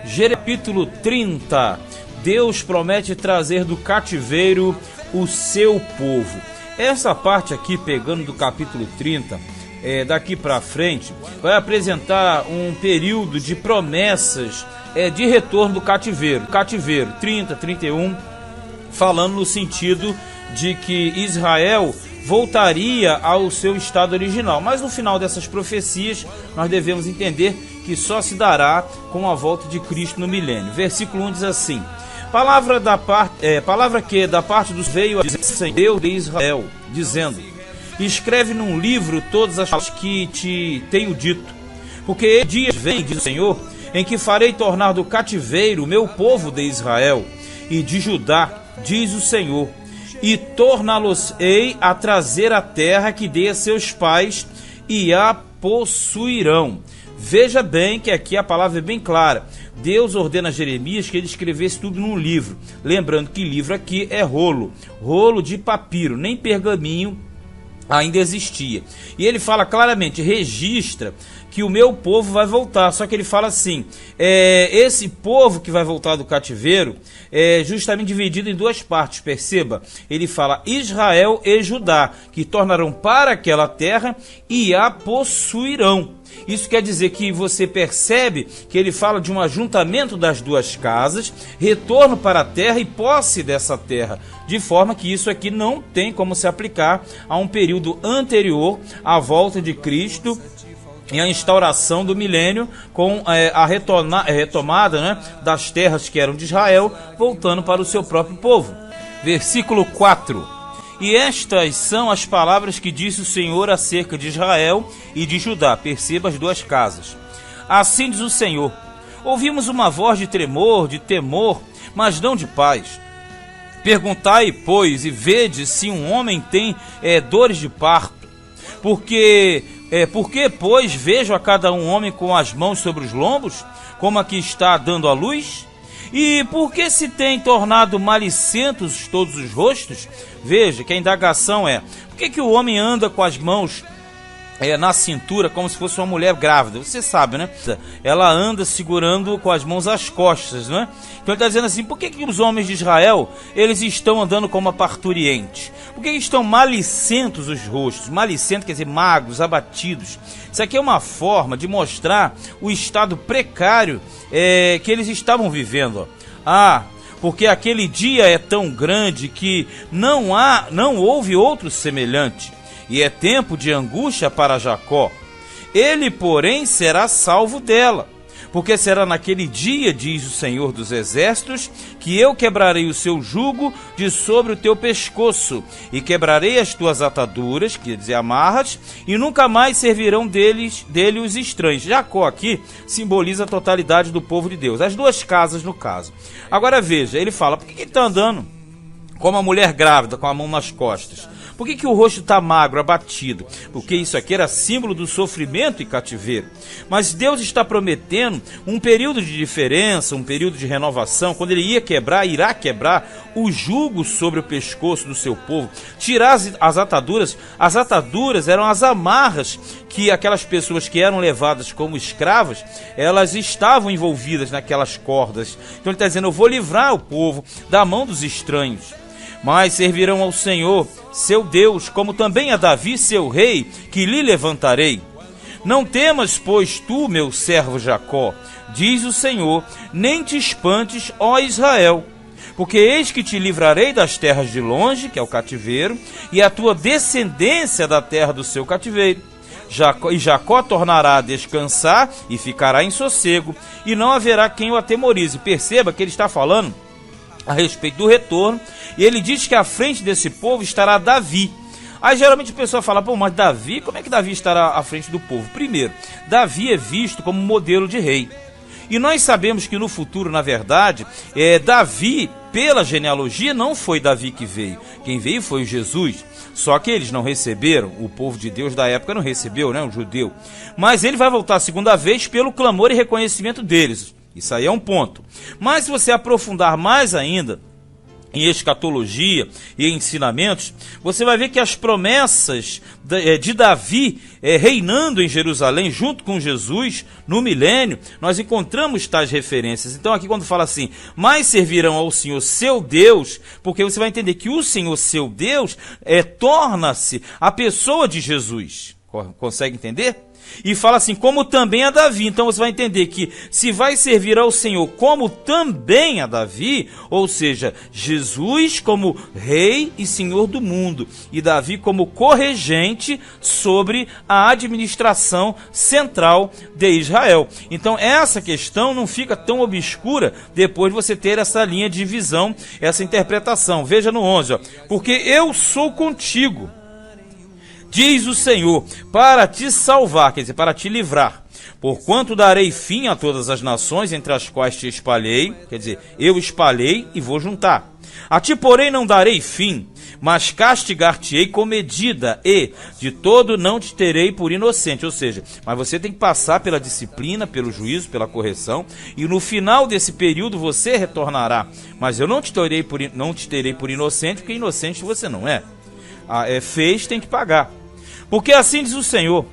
Capítulo 30. Deus promete trazer do cativeiro o seu povo. Essa parte aqui, pegando do capítulo 30, daqui para frente, vai apresentar um período de promessas de retorno do cativeiro. Cativeiro 30, 31, falando no sentido de que Israel voltaria ao seu estado original. Mas no final dessas profecias, nós devemos entender que só se dará com a volta de Cristo no milênio. Versículo 1 diz assim: palavra que da parte dos veio a dizer Deus de Israel, dizendo: escreve num livro todas as coisas que te tenho dito, porque dias vem, diz o Senhor, em que farei tornar do cativeiro o meu povo de Israel e de Judá, diz o Senhor, e torná-los-ei a trazer a terra que dei a seus pais, e a possuirão. Veja bem que aqui a palavra é bem clara. Deus ordena a Jeremias que ele escrevesse tudo num livro. Lembrando que livro aqui é rolo de papiro, nem pergaminho ainda existia. E ele fala claramente, registra que o meu povo vai voltar. Só que ele fala assim, esse povo que vai voltar do cativeiro é justamente dividido em duas partes, perceba. Ele fala Israel e Judá, que tornarão para aquela terra e a possuirão. Isso quer dizer que você percebe que ele fala de um ajuntamento das duas casas, retorno para a terra e posse dessa terra, de forma que isso aqui não tem como se aplicar a um período anterior à volta de Cristo e a instauração do milênio, com a retomada, né, das terras que eram de Israel, voltando para o seu próprio povo. Versículo 4. E estas são as palavras que disse o Senhor acerca de Israel e de Judá. Perceba as duas casas. Assim diz o Senhor: ouvimos uma voz de tremor, de temor, mas não de paz. Perguntai, pois, e vede se um homem tem dores de parto. Porque, pois, vejo a cada um homem com as mãos sobre os lombos, como a que está dando à luz? E por que se tem tornado malicentos todos os rostos? Veja que a indagação é: por que o homem anda com as mãos na cintura como se fosse uma mulher grávida? Você sabe, né? Ela anda segurando com as mãos as costas, né? Então ele está dizendo assim: por que os homens de Israel eles estão andando como a parturiente? Por que estão malicentos os rostos? Malicento quer dizer magros, abatidos. Isso aqui é uma forma de mostrar o estado precário que eles estavam vivendo. Porque aquele dia é tão grande que não houve outro semelhante, e é tempo de angústia para Jacó. Ele, porém, será salvo dela, porque será naquele dia, diz o Senhor dos Exércitos, que eu quebrarei o seu jugo de sobre o teu pescoço, e quebrarei as tuas ataduras, quer dizer, amarras, e nunca mais servirão dele os estranhos. Jacó aqui simboliza a totalidade do povo de Deus, as duas casas no caso. Agora veja, ele fala: por que ele está andando como uma mulher grávida, com a mão nas costas? Por que o rosto está magro, abatido? Porque isso aqui era símbolo do sofrimento e cativeiro. Mas Deus está prometendo um período de diferença, um período de renovação, quando ele irá quebrar o jugo sobre o pescoço do seu povo, tirar as ataduras. As ataduras eram as amarras que aquelas pessoas que eram levadas como escravas, elas estavam envolvidas naquelas cordas. Então ele está dizendo: eu vou livrar o povo da mão dos estranhos. Mas servirão ao Senhor, seu Deus, como também a Davi, seu rei, que lhe levantarei. Não temas, pois, tu, meu servo Jacó, diz o Senhor, nem te espantes, ó Israel, porque eis que te livrarei das terras de longe, que é o cativeiro, e a tua descendência da terra do seu cativeiro. Jacó tornará a descansar e ficará em sossego, e não haverá quem o atemorize. Perceba que ele está falando a respeito do retorno, e ele diz que à frente desse povo estará Davi. Aí geralmente a pessoa fala: mas Davi, como é que Davi estará à frente do povo? Primeiro, Davi é visto como modelo de rei, e nós sabemos que no futuro, na verdade, Davi, pela genealogia, não foi Davi que veio. Quem veio foi Jesus. Só que eles não receberam, o povo de Deus da época não recebeu, né, o judeu. Mas ele vai voltar a segunda vez pelo clamor e reconhecimento deles. Isso aí é um ponto. Mas se você aprofundar mais ainda, em escatologia e ensinamentos, você vai ver que as promessas de Davi reinando em Jerusalém junto com Jesus no milênio, nós encontramos tais referências. Então aqui quando fala assim, mas servirão ao Senhor seu Deus, porque você vai entender que o Senhor seu Deus torna-se a pessoa de Jesus. Consegue entender? E fala assim, como também a Davi. Então você vai entender que se vai servir ao Senhor como também a Davi, ou seja, Jesus como rei e senhor do mundo, e Davi como corregente sobre a administração central de Israel. Então essa questão não fica tão obscura depois de você ter essa linha de visão, essa interpretação. Veja no 11, ó, porque eu sou contigo, diz o Senhor, para te salvar, quer dizer, para te livrar. Porquanto darei fim a todas as nações entre as quais te espalhei, quer dizer, eu espalhei e vou juntar. A ti, porém, não darei fim, mas castigar-te-ei com medida, e de todo não te terei por inocente. Ou seja, mas você tem que passar pela disciplina, pelo juízo, pela correção, e no final desse período você retornará. Mas eu não te terei por inocente, porque inocente você não é. Fez, tem que pagar. Porque assim diz o Senhor,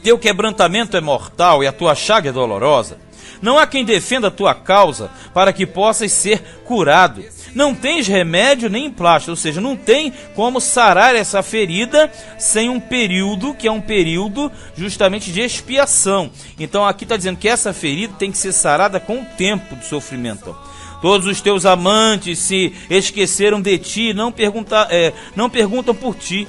teu quebrantamento é mortal e a tua chaga é dolorosa. Não há quem defenda a tua causa para que possas ser curado. Não tens remédio nem emplasto, ou seja, não tem como sarar essa ferida sem um período, que é um período justamente de expiação. Então aqui está dizendo que essa ferida tem que ser sarada com o tempo do sofrimento. Todos os teus amantes se esqueceram de ti, não perguntam por ti.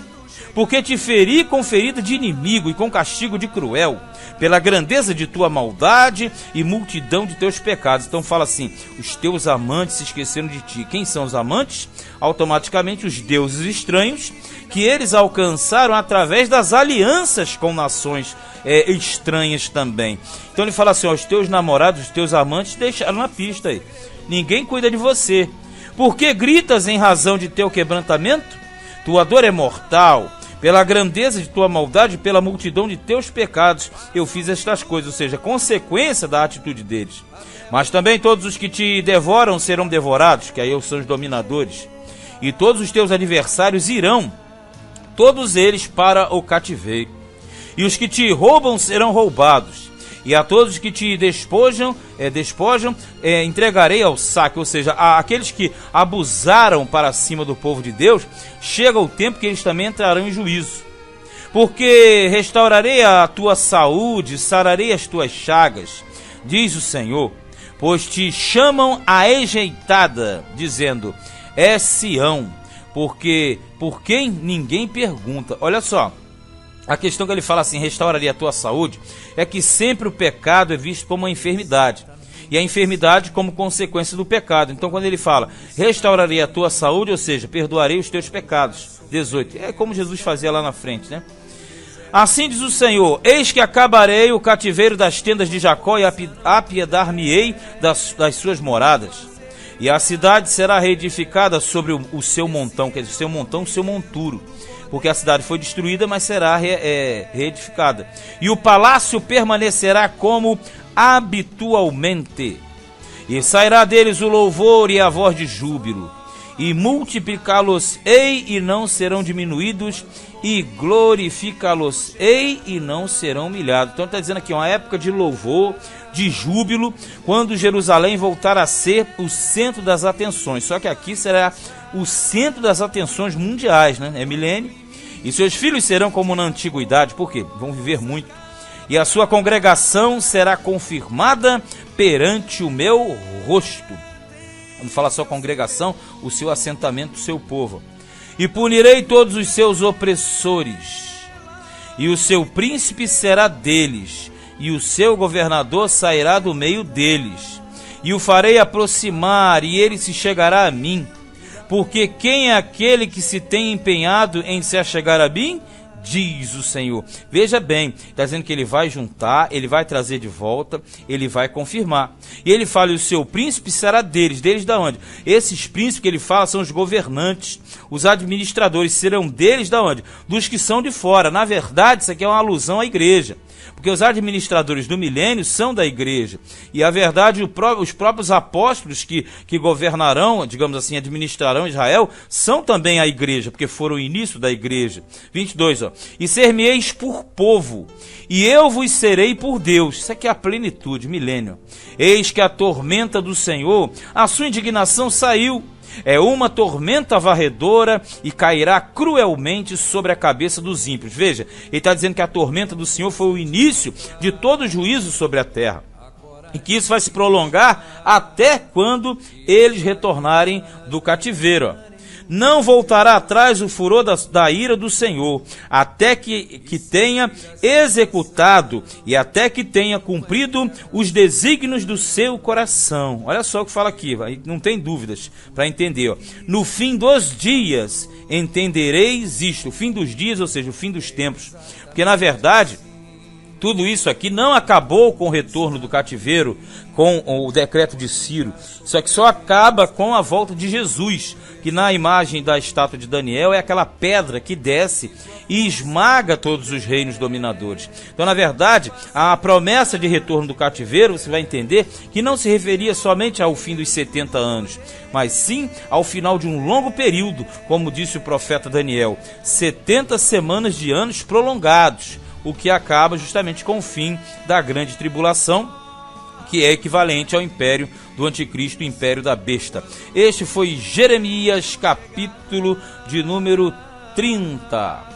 Porque te feri com ferida de inimigo e com castigo de cruel, pela grandeza de tua maldade e multidão de teus pecados. Então fala assim, os teus amantes se esqueceram de ti. Quem são os amantes? Automaticamente os deuses estranhos, que eles alcançaram através das alianças com nações estranhas também. Então ele fala assim, ó, os teus namorados, os teus amantes deixaram na pista aí. Ninguém cuida de você. Por que gritas em razão de teu quebrantamento? Tua dor é mortal. Pela grandeza de tua maldade, pela multidão de teus pecados, eu fiz estas coisas, ou seja, consequência da atitude deles. Mas também todos os que te devoram serão devorados, que aí são os dominadores. E todos os teus adversários irão, todos eles para o cativeiro. E os que te roubam serão roubados. E a todos que te despojam, entregarei ao saque. Ou seja, aqueles que abusaram para cima do povo de Deus, chega o tempo que eles também entrarão em juízo. Porque restaurarei a tua saúde, sararei as tuas chagas, diz o Senhor. Pois te chamam a enjeitada, dizendo, é Sião, porque por quem ninguém pergunta. Olha só. A questão que ele fala assim, restauraria a tua saúde, é que sempre o pecado é visto como uma enfermidade. E a enfermidade como consequência do pecado. Então quando ele fala, restauraria a tua saúde, ou seja, perdoarei os teus pecados. 18. É como Jesus fazia lá na frente, né? Assim diz o Senhor, eis que acabarei o cativeiro das tendas de Jacó e apiedar-me-ei das suas moradas. E a cidade será reedificada sobre o seu montão, quer dizer, o seu montão, o seu monturo. Porque a cidade foi destruída, mas será reedificada. E o palácio permanecerá como habitualmente. E sairá deles o louvor e a voz de júbilo. E multiplicá-los-ei e não serão diminuídos. E glorificá-los-ei e não serão humilhados. Então está dizendo aqui uma época de louvor, de júbilo, quando Jerusalém voltar a ser o centro das atenções. Só que aqui será o centro das atenções mundiais, né? É milênio. E seus filhos serão como na antiguidade, porque vão viver muito. E a sua congregação será confirmada perante o meu rosto. Quando fala só congregação, o seu assentamento, o seu povo. E punirei todos os seus opressores, e o seu príncipe será deles, e o seu governador sairá do meio deles. E o farei aproximar, e ele se chegará a mim. Porque quem é aquele que se tem empenhado em se achegar a mim? Diz o Senhor. Veja bem, está dizendo que ele vai juntar, ele vai trazer de volta, ele vai confirmar. E ele fala, e o seu príncipe será deles. Deles da onde? Esses príncipes que ele fala são os governantes, os administradores serão deles da onde? Dos que são de fora. Na verdade, isso aqui é uma alusão à igreja. porque os administradores do milênio são da igreja, e a verdade, os próprios apóstolos que governarão, digamos assim, administrarão Israel, são também a igreja, porque foram o início da igreja. 22, e ser-me-eis por povo, e eu vos serei por Deus. Isso aqui é a plenitude, milênio. Eis que a tormenta do Senhor, a sua indignação saiu, é uma tormenta varredora e cairá cruelmente sobre a cabeça dos ímpios. Veja, ele está dizendo que a tormenta do Senhor foi o início de todo juízo sobre a terra, e que isso vai se prolongar até quando eles retornarem do cativeiro. Não voltará atrás o furor da ira do Senhor, até que tenha executado e até que tenha cumprido os desígnios do seu coração. Olha só o que fala aqui, não tem dúvidas para entender. No fim dos dias entendereis isto. O fim dos dias, ou seja, o fim dos tempos. Porque na verdade, tudo isso aqui não acabou com o retorno do cativeiro, com o decreto de Ciro. Isso aqui só acaba com a volta de Jesus, que na imagem da estátua de Daniel é aquela pedra que desce e esmaga todos os reinos dominadores. Então, na verdade, a promessa de retorno do cativeiro, você vai entender que não se referia somente ao fim dos 70 anos, mas sim ao final de um longo período, como disse o profeta Daniel, 70 semanas de anos prolongados, o que acaba justamente com o fim da grande tribulação, que é equivalente ao império do anticristo, o império da besta. Este foi Jeremias, capítulo de número 30.